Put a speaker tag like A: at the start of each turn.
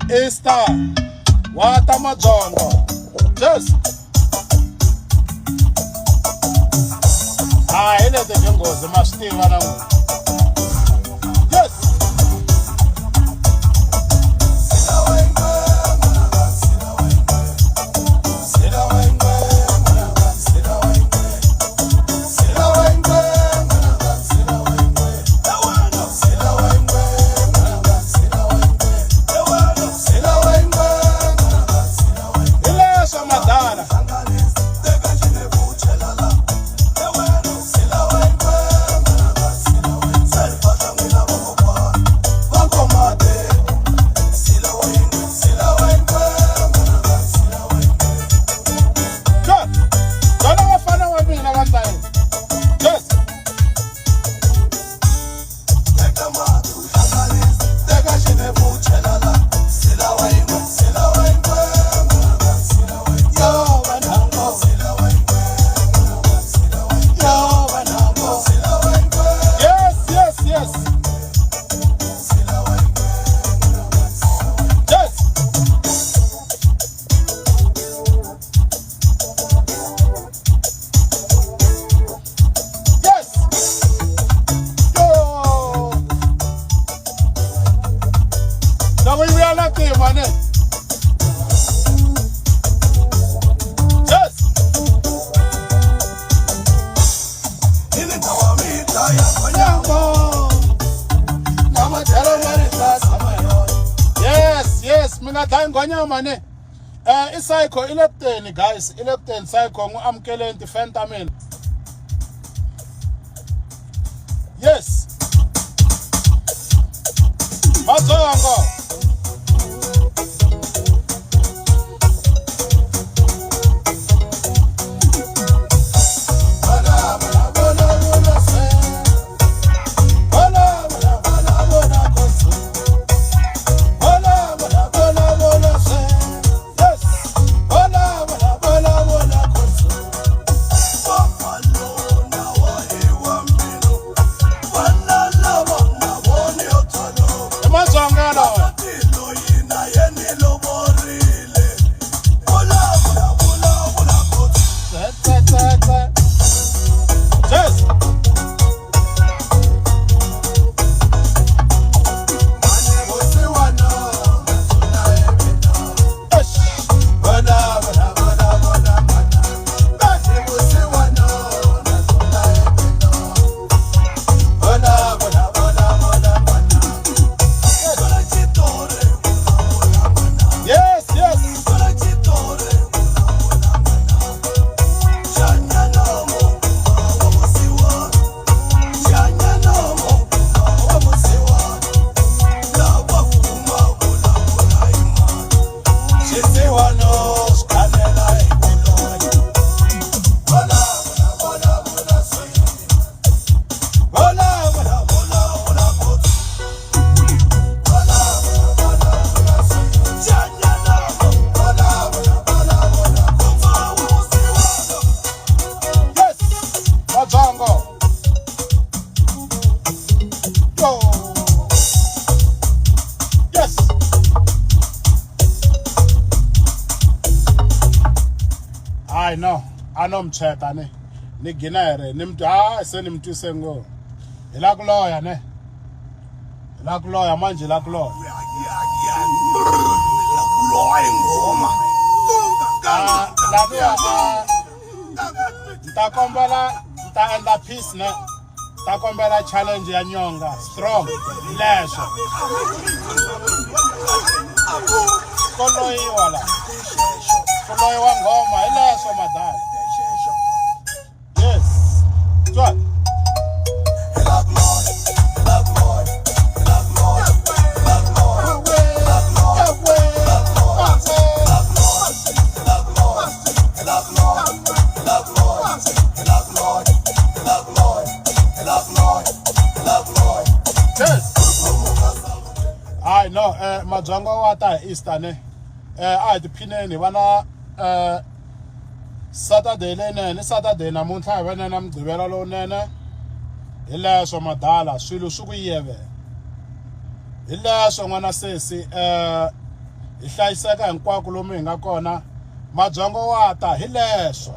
A: Easter wata Madzongo just ile tingozi mashitiva na n'wina yes mane Psycho ilepteni guys ilepteni Psycho ngu-amkele defender mina yes Madzongo no anomtsheta ne niginere nimntu senimtwise ngo ilakuloya ne ilakuloya manje ilakuloya ingoma ntakombela ntaenda peace ne ntakombela challenge ya nyonga strong lesho koloyiwa la koloyiwa ngoma ilesho madala yes twat no Madzongo wata Easter ne tiphineni vana Saturday lenene Saturday namuntlha hi vana na mugqivela lowunene hi leswo madala swilo swi ku yeve hi leswo n'wana sesi hi hlayiseka hinkwako lomu hi nga kona. Madzongo wa ta hi leswo.